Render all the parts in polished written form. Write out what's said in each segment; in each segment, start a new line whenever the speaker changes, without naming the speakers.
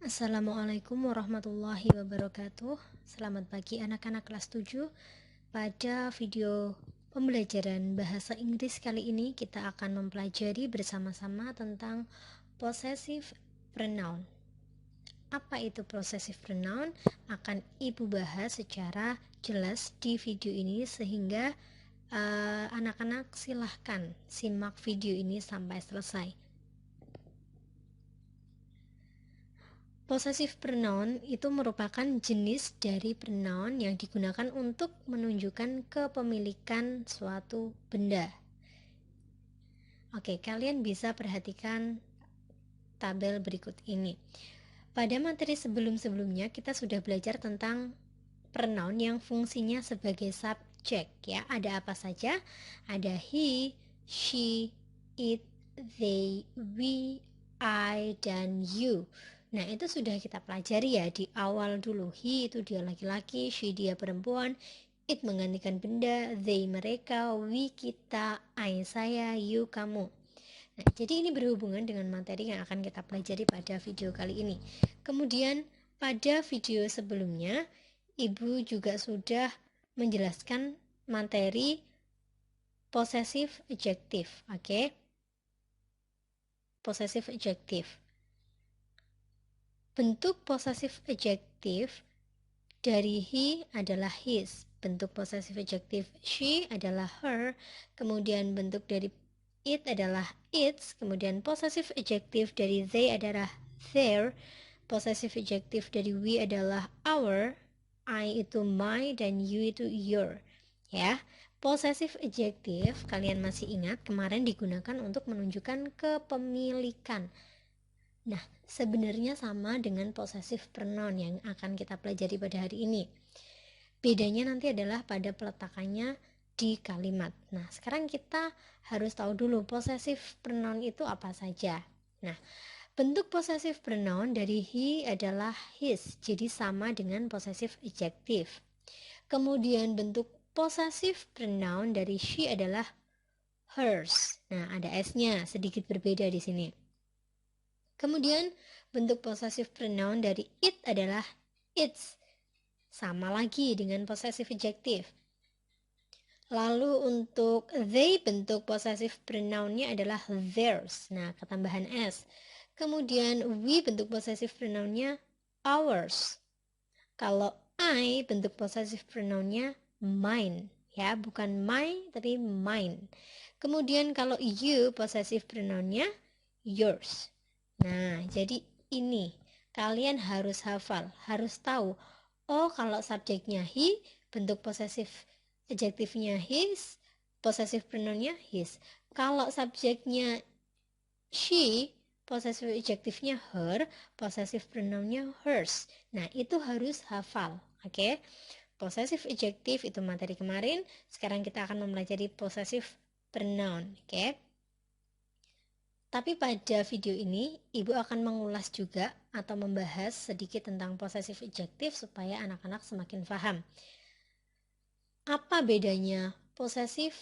Assalamualaikum warahmatullahi wabarakatuh. Selamat pagi anak-anak kelas 7. Pada video pembelajaran bahasa Inggris kali ini kita akan mempelajari bersama-sama tentang possessive pronoun. Apa itu possessive pronoun? Akan Ibu bahas secara jelas di video ini sehingga anak-anak silahkan simak video ini sampai selesai. Possessive pronoun itu merupakan jenis dari pronoun yang digunakan untuk menunjukkan kepemilikan suatu benda. Oke, kalian bisa perhatikan tabel berikut ini. Pada materi sebelum-sebelumnya kita sudah belajar tentang pronoun yang fungsinya sebagai subjek ya. Ada apa saja? Ada he, she, it, they, we, I, dan you. Nah, itu sudah kita pelajari ya di awal dulu. He itu dia laki-laki, she dia perempuan, it menggantikan benda, they mereka, we kita, I saya, you kamu. Nah, jadi ini berhubungan dengan materi yang akan kita pelajari pada video kali ini. Kemudian pada video sebelumnya, Ibu juga sudah menjelaskan materi possessive adjective, oke? Possessive adjective. Bentuk possessive adjective dari he adalah his, bentuk possessive adjective she adalah her, kemudian bentuk dari it adalah its, kemudian possessive adjective dari they adalah their, possessive adjective dari we adalah our, I itu my, dan you itu your. Ya, possessive adjective kalian masih ingat kemarin digunakan untuk menunjukkan kepemilikan. Nah, sebenarnya sama dengan possessive pronoun yang akan kita pelajari pada hari ini. Bedanya nanti adalah pada peletakannya di kalimat. Nah, sekarang kita harus tahu dulu possessive pronoun itu apa saja. Nah, bentuk possessive pronoun dari he adalah his, jadi sama dengan possessive adjective. Kemudian bentuk possessive pronoun dari she adalah hers. Nah, ada s-nya, sedikit berbeda di sini. Kemudian bentuk possessive pronoun dari it adalah its. Sama lagi dengan possessive adjective. Lalu untuk they bentuk possessive pronounnya adalah theirs. Nah, ketambahan s. Kemudian we bentuk possessive pronounnya ours. Kalau I bentuk possessive pronounnya mine. Ya, bukan my tapi mine. Kemudian kalau you possessive pronounnya yours. Nah, jadi ini kalian harus hafal, harus tahu. Oh, kalau subjeknya he, bentuk possessive adjektifnya his, possessive pronounnya his. Kalau subjeknya she, possessive adjektifnya her, possessive pronounnya hers. Nah, itu harus hafal, oke? Possessive adjective itu materi kemarin, sekarang kita akan mempelajari possessive pronoun, oke? Tapi pada video ini, Ibu akan mengulas juga atau membahas sedikit tentang possessive adjective supaya anak-anak semakin paham. Apa bedanya possessive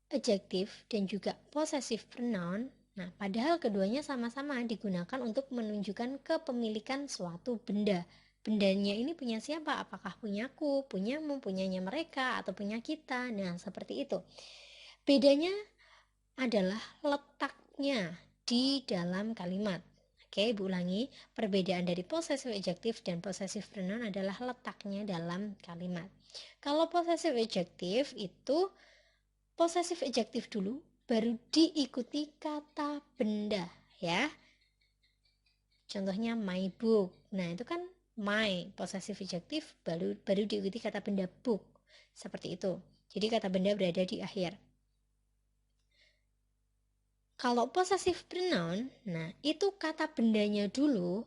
adjective dan juga possessive pronoun? Nah, padahal keduanya sama-sama digunakan untuk menunjukkan kepemilikan suatu benda. Bendanya ini punya siapa? Apakah punyaku, punyamu, punyanya mereka, atau punya kita? Nah, seperti itu. Bedanya adalah letaknya di dalam kalimat. Oke, Ibu ulangi. Perbedaan dari possessive adjective dan possessive pronoun adalah letaknya dalam kalimat. Kalau possessive adjective itu possessive adjective dulu, baru diikuti kata benda, ya. Contohnya my book. Nah, itu kan my possessive adjective baru diikuti kata benda book. Seperti itu. Jadi kata benda berada di akhir. Kalau possessive pronoun, nah itu kata bendanya dulu,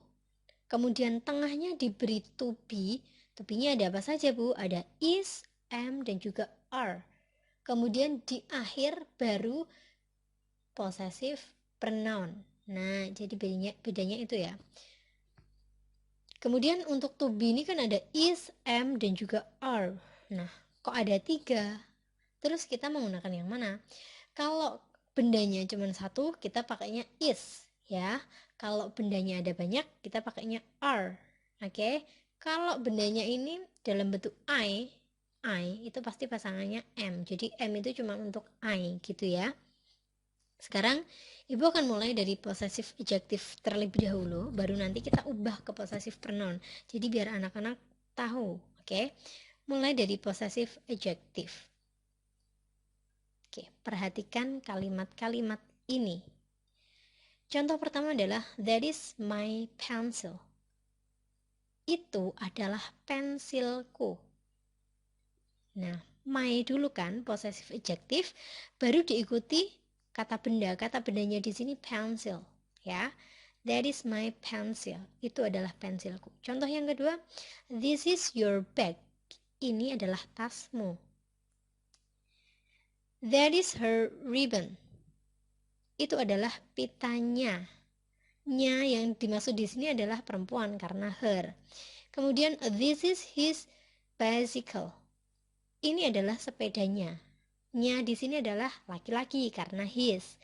kemudian tengahnya diberi to be. To be-nya ada apa saja, Bu? Ada is, am, dan juga are. Kemudian di akhir baru possessive pronoun. Nah, jadi bedanya itu ya. Kemudian untuk to be ini kan ada is, am, dan juga are. Nah, kok ada 3? Terus kita menggunakan yang mana? Kalau bendanya cuma satu, kita pakainya is, ya. Kalau bendanya ada banyak, kita pakainya are. Oke. Kalau bendanya ini dalam bentuk I itu pasti pasangannya am. Jadi am itu cuma untuk I gitu ya. Sekarang Ibu akan mulai dari possessive adjective terlebih dahulu, baru nanti kita ubah ke possessive pronoun. Jadi biar anak-anak tahu, oke? Mulai dari possessive adjective. Oke, perhatikan kalimat-kalimat ini. Contoh pertama adalah that is my pencil. Itu adalah pensilku. Nah, my dulu kan possessive adjective, baru diikuti kata benda. Kata bendanya di sini pencil, ya. That is my pencil. Itu adalah pensilku. Contoh yang kedua, this is your bag. Ini adalah tasmu. That is her ribbon. Itu adalah pitanya. Nya yang dimaksud di sini adalah perempuan karena her. Kemudian this is his bicycle. Ini adalah sepedanya. Nya di sini adalah laki-laki karena his.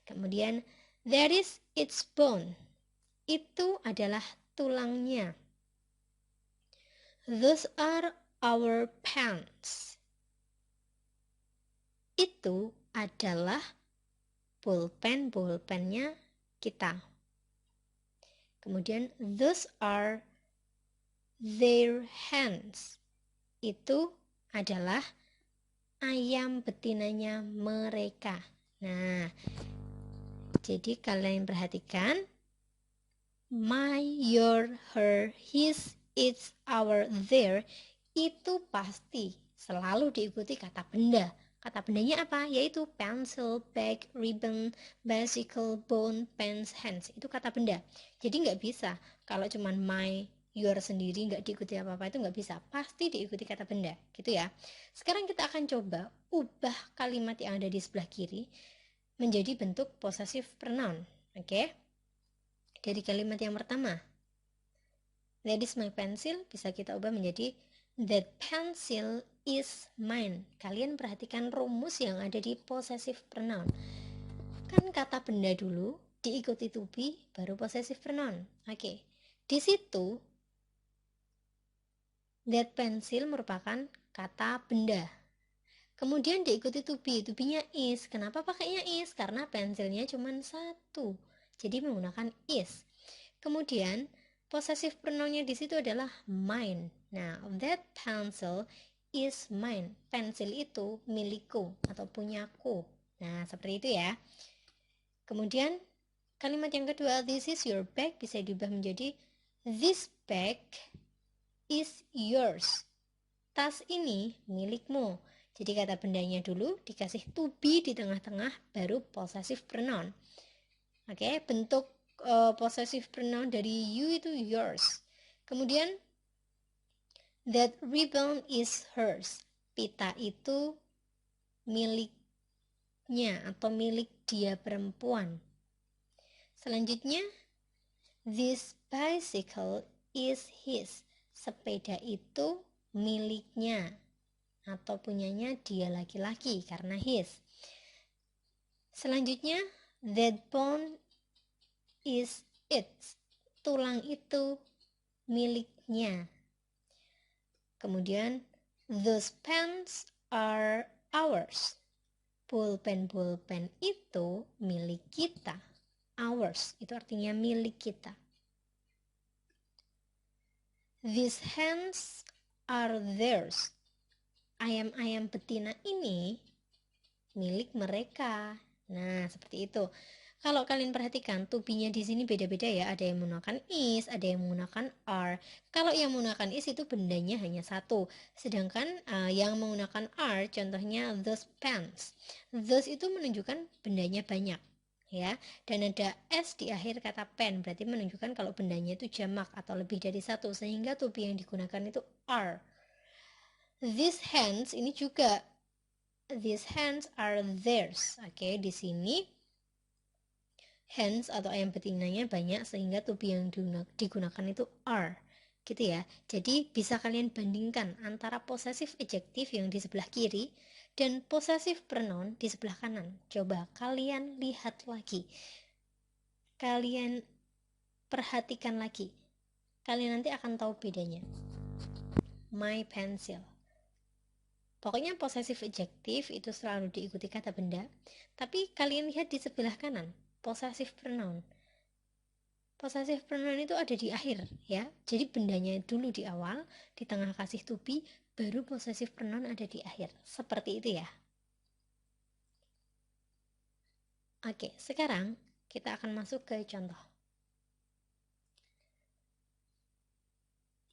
Kemudian that is its bone. Itu adalah tulangnya. Those are our pants. Itu adalah pulpen-pulpennya kita. Kemudian those are their hens. Itu adalah ayam betinanya mereka. Nah, jadi kalian perhatikan my, your, her, his, its, our, their itu pasti selalu diikuti kata benda. Kata bendanya apa? Yaitu pencil, bag, ribbon, bicycle, bone, pants, hands. Itu kata benda. Jadi nggak bisa kalau cuman my, your sendiri nggak diikuti apa-apa, itu nggak bisa. Pasti diikuti kata benda, gitu ya. Sekarang kita akan coba ubah kalimat yang ada di sebelah kiri menjadi bentuk possessive pronoun. Oke? Dari kalimat yang pertama, that is my pencil, bisa kita ubah menjadi that pencil is mine. Kalian perhatikan rumus yang ada di possessive pronoun. Kan kata benda dulu, diikuti to be, baru possessive pronoun. Oke. Di situ that pencil merupakan kata benda. Kemudian diikuti to be-nya is. Kenapa pakainya is? Karena pensilnya cuma satu. Jadi menggunakan is. Kemudian possessive pronounnya di situ adalah mine. Nah, that pencil is mine. Pensil itu milikku atau punyaku. Nah, seperti itu ya. Kemudian kalimat yang kedua, this is your bag, bisa diubah menjadi this bag is yours. Tas ini milikmu. Jadi kata bendanya dulu dikasih to be di tengah-tengah, baru possessive pronoun. Oke, bentuk possessive pronoun dari you itu yours. Kemudian that ribbon is hers. Pita itu miliknya atau milik dia perempuan. Selanjutnya, this bicycle is his. Sepeda itu miliknya atau punyanya dia laki-laki karena his. Selanjutnya, that bone is its. Tulang itu miliknya. Kemudian, those pens are ours. Pulpen-pulpen itu milik kita. Ours itu artinya milik kita. These hens are theirs. Ayam-ayam betina ini milik mereka. Nah, seperti itu. Kalau kalian perhatikan, to be-nya di sini beda-beda ya. Ada yang menggunakan is, ada yang menggunakan are. Kalau yang menggunakan is itu bendanya hanya satu. Sedangkan yang menggunakan are, contohnya those pens. Those itu menunjukkan bendanya banyak, ya. Dan ada s di akhir kata pen, berarti menunjukkan kalau bendanya itu jamak atau lebih dari satu. Sehingga to be yang digunakan itu are. These hands ini juga, these hands are theirs. Oke, di sini hands atau ayam betinanya banyak sehingga to be yang digunakan itu are. Gitu ya. Jadi bisa kalian bandingkan antara possessive adjective yang di sebelah kiri dan possessive pronoun di sebelah kanan. Coba kalian lihat lagi. Kalian perhatikan lagi. Kalian nanti akan tahu bedanya. My pencil. Pokoknya possessive adjective itu selalu diikuti kata benda. Tapi kalian lihat di sebelah kanan, possessive pronoun. Possessive pronoun itu ada di akhir ya. Jadi bendanya dulu di awal, di tengah kasih to be, baru possessive pronoun ada di akhir. Seperti itu ya. Oke, sekarang kita akan masuk ke contoh.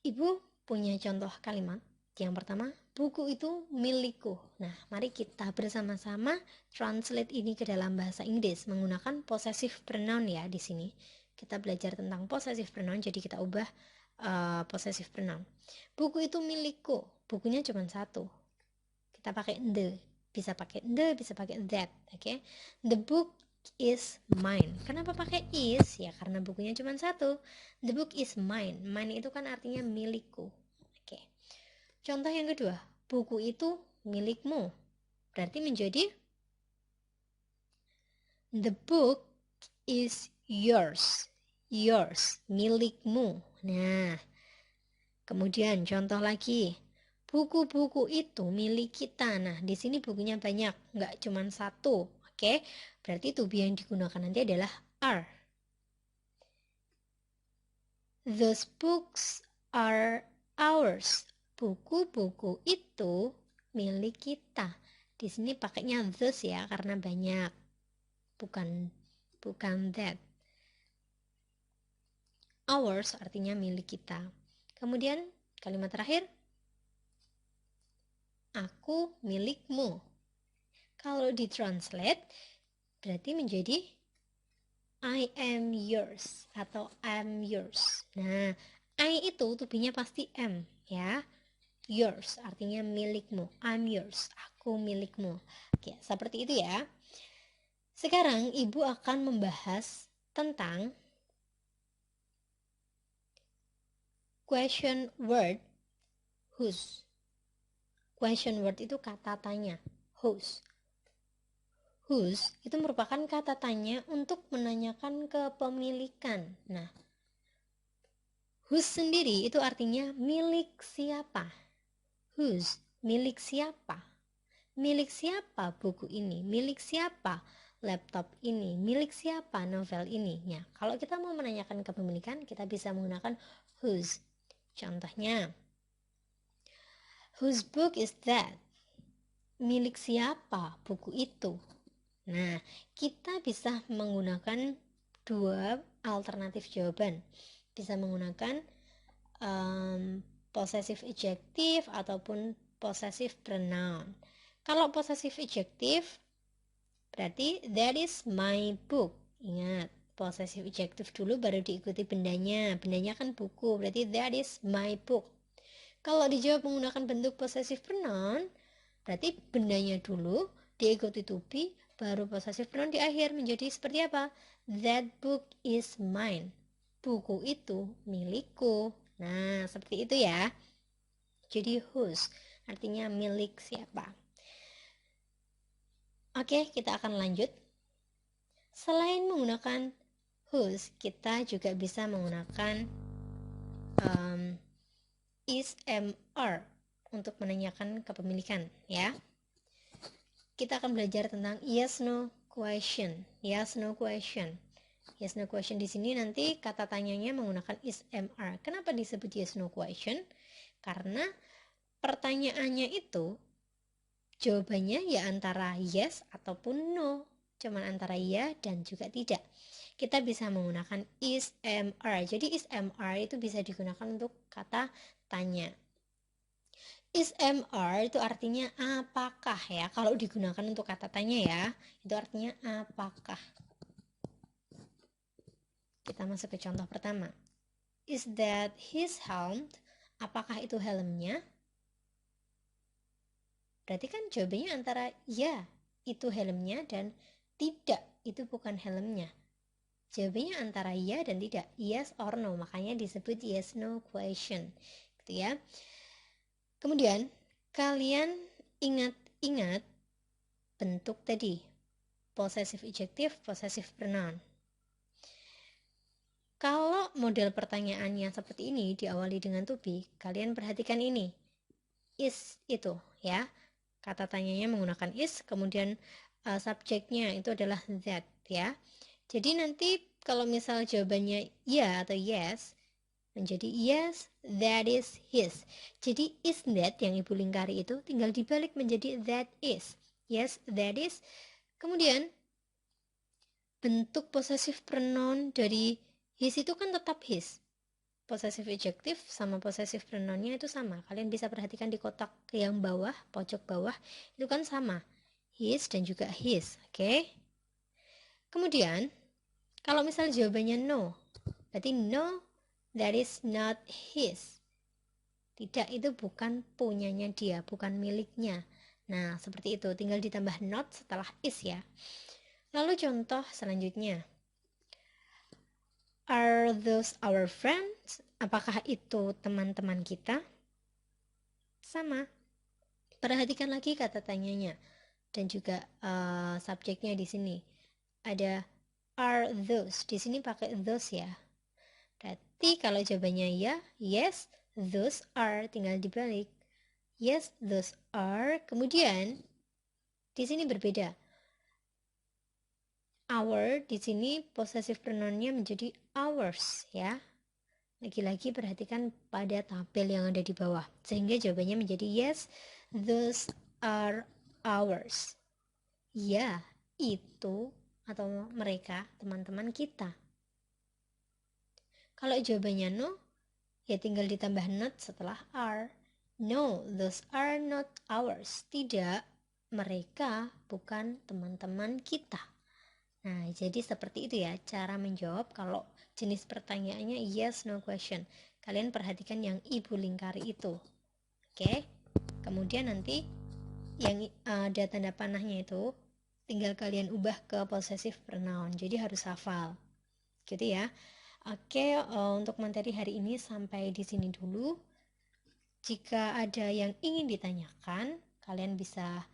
Ibu punya contoh kalimat. Yang pertama, buku itu milikku. Nah, mari kita bersama-sama translate ini ke dalam bahasa Inggris menggunakan possessive pronoun ya di sini. Kita belajar tentang possessive pronoun, jadi kita ubah possessive pronoun. Buku itu milikku. Bukunya cuma satu. Kita pakai the. Bisa pakai the, bisa pakai that. Oke. The book is mine. Kenapa pakai is? Ya karena bukunya cuma satu. The book is mine. Mine itu kan artinya milikku. Oke. Contoh yang kedua, buku itu milikmu. Berarti menjadi the book is yours. Yours, milikmu. Nah, kemudian contoh lagi. Buku-buku itu milik kita. Nah, di sini bukunya banyak, nggak cuma satu. Oke, berarti to be yang digunakan nanti adalah are. Those books are ours. Buku-buku itu milik kita. Di sini pakainya those ya, karena banyak. Bukan that. Ours artinya milik kita. Kemudian kalimat terakhir, aku milikmu. Kalau ditranslate berarti menjadi I am yours atau I'm yours. Nah, I itu tubinya pasti am ya. Yours artinya milikmu. I'm yours, aku milikmu. Oke, seperti itu ya. Sekarang ibu akan membahas tentang question word whose. Question word itu kata tanya, whose. Whose itu merupakan kata tanya untuk menanyakan kepemilikan. Nah, whose sendiri itu artinya milik siapa. Whose, milik siapa. Milik siapa buku ini? Milik siapa laptop ini? Milik siapa novel ini? Ya, kalau kita mau menanyakan kepemilikan, kita bisa menggunakan whose. Contohnya, whose book is that? Milik siapa buku itu? Nah, kita bisa menggunakan dua alternatif jawaban. Bisa menggunakan possessive adjective ataupun possessive pronoun. Kalau possessive adjective berarti that is my book. Ingat, possessive adjective dulu baru diikuti bendanya. Bendanya kan buku, berarti that is my book. Kalau dijawab menggunakan bentuk possessive pronoun, berarti bendanya dulu diikuti to be, baru possessive pronoun di akhir menjadi seperti apa? That book is mine. Buku itu milikku. Nah, seperti itu ya. Jadi whose artinya milik siapa. Oke, kita akan lanjut. Selain menggunakan whose, kita juga bisa menggunakan is, am, are untuk menanyakan kepemilikan ya. Kita akan belajar tentang yes no question. Yes no question. Yes no question di sini nanti kata tanyanya menggunakan is, am, are. Kenapa disebut yes no question? Karena pertanyaannya itu jawabannya ya antara yes ataupun no. Cuman antara ya dan juga tidak. Kita bisa menggunakan is, am, are. Jadi is, am, are itu bisa digunakan untuk kata tanya. Is, am, are itu artinya apakah ya. Kalau digunakan untuk kata tanya ya, itu artinya apakah. Kita masuk ke contoh pertama. Is that his helm? Apakah itu helmnya? Berarti kan jawabannya antara ya, itu helmnya, dan tidak, itu bukan helmnya. Jawabannya antara ya dan tidak, yes or no. Makanya disebut yes no question. Gitu ya. Kemudian kalian ingat bentuk tadi, possessive adjective, possessive pronoun. Kalau model pertanyaannya seperti ini diawali dengan to be, kalian perhatikan ini. Is itu ya. Kata tanyanya menggunakan is, kemudian subjeknya itu adalah that ya. Jadi nanti kalau misal jawabannya ya atau yes, menjadi yes, that is his. Jadi is that yang ibu lingkari itu tinggal dibalik menjadi that is. Yes, that is. Kemudian bentuk possessive pronoun dari his itu kan tetap his. Possessive adjective sama possessive pronounnya itu sama. Kalian bisa perhatikan di kotak yang bawah, pojok bawah, itu kan sama. His dan juga his, oke? Kemudian, kalau misal jawabannya no, berarti no, that is not his. Tidak, itu bukan punyanya dia, bukan miliknya. Nah, seperti itu. Tinggal ditambah not setelah is ya. Lalu contoh selanjutnya. Are those our friends? Apakah itu teman-teman kita? Sama. Perhatikan lagi kata tanyanya dan juga subjeknya di sini. Ada are those. Di sini pakai those ya. Berarti kalau jawabannya ya, yes, those are, tinggal dibalik. Yes, those are. Kemudian di sini berbeda. Our di sini possessive pronounnya menjadi ours ya. Lagi-lagi perhatikan pada tabel yang ada di bawah. Sehingga jawabannya menjadi yes, those are ours. Ya, itu atau mereka teman-teman kita. Kalau jawabannya no, ya tinggal ditambah not setelah are. No, those are not ours. Tidak, mereka bukan teman-teman kita. Nah, jadi seperti itu ya cara menjawab kalau jenis pertanyaannya yes, no question. Kalian perhatikan yang ibu lingkari itu. Oke. Kemudian nanti yang ada tanda panahnya itu tinggal kalian ubah ke possessive pronoun. Jadi harus hafal. Gitu ya. Oke, untuk materi hari ini sampai di sini dulu. Jika ada yang ingin ditanyakan, kalian bisa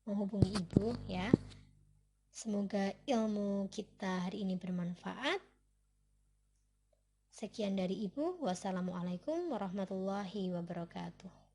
menghubungi ibu ya. Semoga ilmu kita hari ini bermanfaat. Sekian dari Ibu. Wassalamualaikum warahmatullahi wabarakatuh.